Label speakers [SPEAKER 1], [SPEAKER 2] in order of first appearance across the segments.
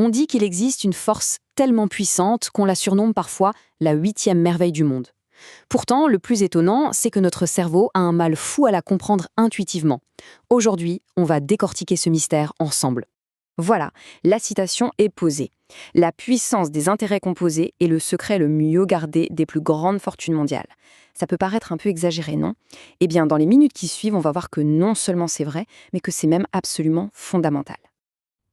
[SPEAKER 1] On dit qu'il existe une force tellement puissante qu'on la surnomme parfois la huitième merveille du monde. Pourtant, le plus étonnant, c'est que notre cerveau a un mal fou à la comprendre intuitivement. Aujourd'hui, on va décortiquer ce mystère ensemble. Voilà, la citation est posée. La puissance des intérêts composés est le secret le mieux gardé des plus grandes fortunes mondiales. Ça peut paraître un peu exagéré, non? Eh bien, dans les minutes qui suivent, on va voir que non seulement c'est vrai, mais que c'est même absolument fondamental.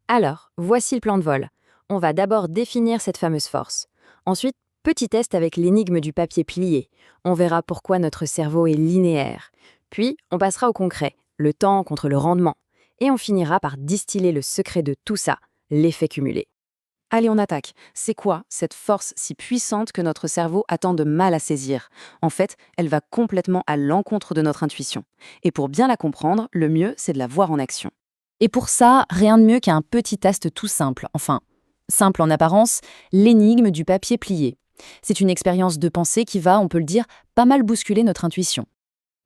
[SPEAKER 1] Alors, voici le plan de vol. On va d'abord définir cette fameuse force. Ensuite, petit test avec l'énigme du papier plié. On verra pourquoi notre cerveau est linéaire. Puis, on passera au concret, le temps contre le rendement. Et on finira par distiller le secret de tout ça, l'effet cumulé. Allez, on attaque. C'est quoi cette force si puissante que notre cerveau a tant de mal à saisir? En fait, elle va complètement à l'encontre de notre intuition. Et pour bien la comprendre, le mieux, c'est de la voir en action. Et pour ça, rien de mieux qu'un petit test tout simple, enfin, simple en apparence, l'énigme du papier plié. C'est une expérience de pensée qui va, on peut le dire, pas mal bousculer notre intuition.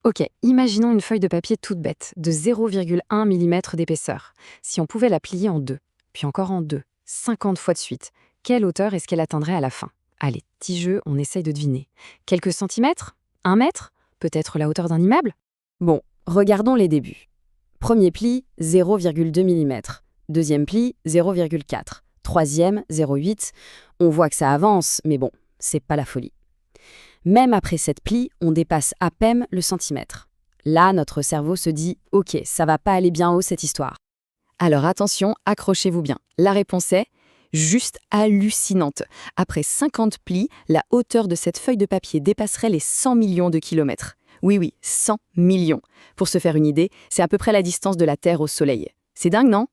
[SPEAKER 1] Ok, imaginons une feuille de papier toute bête, de 0,1 mm d'épaisseur. Si on pouvait la plier en deux, puis encore en deux, 50 fois de suite, quelle hauteur est-ce qu'elle atteindrait à la fin? Allez, petit jeu, on essaye de deviner. Quelques centimètres? 1 mètre? Peut-être la hauteur d'un immeuble? Bon, regardons les débuts. Premier pli, 0,2 mm. Deuxième pli, 0,4. Troisième, 0,8. On voit que ça avance, mais bon, c'est pas la folie. Même après cette plie, on dépasse à peine le centimètre. Là, notre cerveau se dit « Ok, ça va pas aller bien haut cette histoire ». Alors attention, accrochez-vous bien. La réponse est juste hallucinante. Après 50 plis, la hauteur de cette feuille de papier dépasserait les 100 millions de kilomètres. Oui, 100 millions. Pour se faire une idée, c'est à peu près la distance de la Terre au Soleil. C'est dingue, non?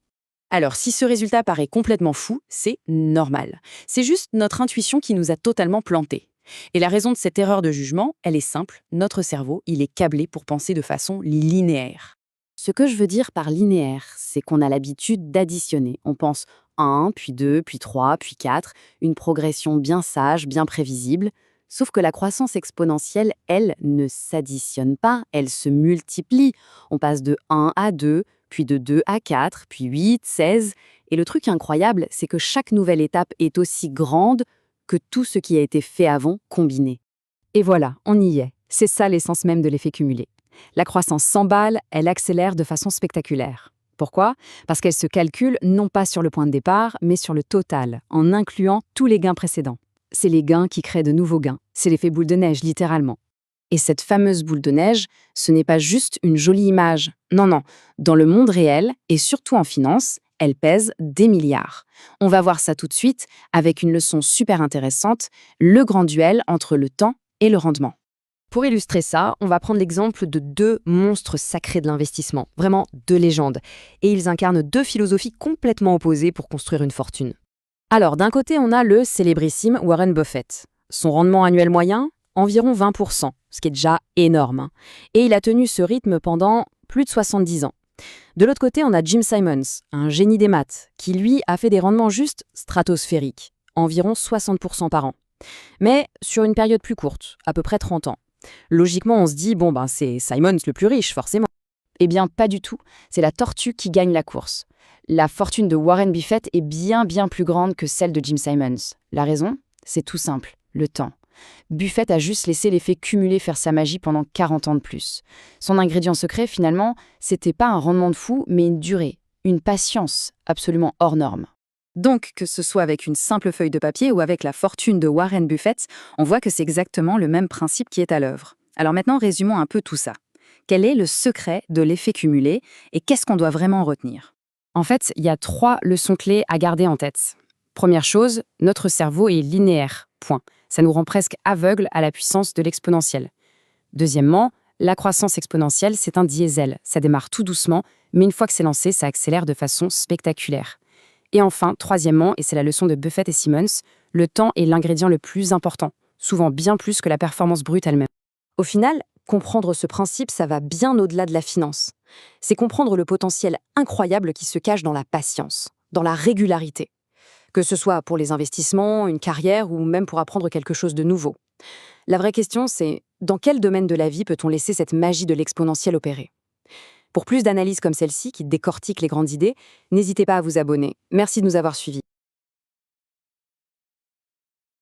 [SPEAKER 1] Alors, si ce résultat paraît complètement fou, c'est normal. C'est juste notre intuition qui nous a totalement plantés. Et la raison de cette erreur de jugement, elle est simple. Notre cerveau, il est câblé pour penser de façon linéaire. Ce que je veux dire par linéaire, c'est qu'on a l'habitude d'additionner. On pense 1, puis 2, puis 3, puis 4, une progression bien sage, bien prévisible. Sauf que la croissance exponentielle, elle, ne s'additionne pas, elle se multiplie. On passe de 1 à 2, puis de 2 à 4, puis 8, 16. Et le truc incroyable, c'est que chaque nouvelle étape est aussi grande que tout ce qui a été fait avant combiné. Et voilà, on y est. C'est ça l'essence même de l'effet cumulé. La croissance s'emballe, elle accélère de façon spectaculaire. Pourquoi? Parce qu'elle se calcule non pas sur le point de départ, mais sur le total, en incluant tous les gains précédents. C'est les gains qui créent de nouveaux gains. C'est l'effet boule de neige, littéralement. Et cette fameuse boule de neige, ce n'est pas juste une jolie image. Non. Dans le monde réel, et surtout en finance, elle pèse des milliards. On va voir ça tout de suite avec une leçon super intéressante, le grand duel entre le temps et le rendement. Pour illustrer ça, on va prendre l'exemple de deux monstres sacrés de l'investissement, vraiment deux légendes. Et ils incarnent deux philosophies complètement opposées pour construire une fortune. Alors, d'un côté, on a le célébrissime Warren Buffett. Son rendement annuel moyen, environ 20%, ce qui est déjà énorme. Et il a tenu ce rythme pendant plus de 70 ans. De l'autre côté, on a Jim Simons, un génie des maths, qui lui a fait des rendements juste stratosphériques, environ 60% par an. Mais sur une période plus courte, à peu près 30 ans. Logiquement, on se dit, c'est Simons le plus riche, forcément. Eh bien, pas du tout. C'est la tortue qui gagne la course. La fortune de Warren Buffett est bien plus grande que celle de Jim Simons. La raison? C'est tout simple, le temps. Buffett a juste laissé l'effet cumulé faire sa magie pendant 40 ans de plus. Son ingrédient secret, finalement, c'était pas un rendement de fou, mais une durée, une patience absolument hors norme. Donc, que ce soit avec une simple feuille de papier ou avec la fortune de Warren Buffett, on voit que c'est exactement le même principe qui est à l'œuvre. Alors maintenant, résumons un peu tout ça. Quel est le secret de l'effet cumulé et qu'est-ce qu'on doit vraiment retenir? En fait, il y a 3 leçons clés à garder en tête. Première chose, notre cerveau est linéaire, point. Ça nous rend presque aveugles à la puissance de l'exponentielle. Deuxièmement, la croissance exponentielle, c'est un diesel. Ça démarre tout doucement, mais une fois que c'est lancé, ça accélère de façon spectaculaire. Et enfin, troisièmement, et c'est la leçon de Buffett et Simmons, le temps est l'ingrédient le plus important, souvent bien plus que la performance brute elle-même. Au final, comprendre ce principe, ça va bien au-delà de la finance. C'est comprendre le potentiel incroyable qui se cache dans la patience, dans la régularité. Que ce soit pour les investissements, une carrière ou même pour apprendre quelque chose de nouveau. La vraie question, c'est dans quel domaine de la vie peut-on laisser cette magie de l'exponentiel opérer? Pour plus d'analyses comme celle-ci qui décortiquent les grandes idées, n'hésitez pas à vous abonner. Merci de nous avoir suivis.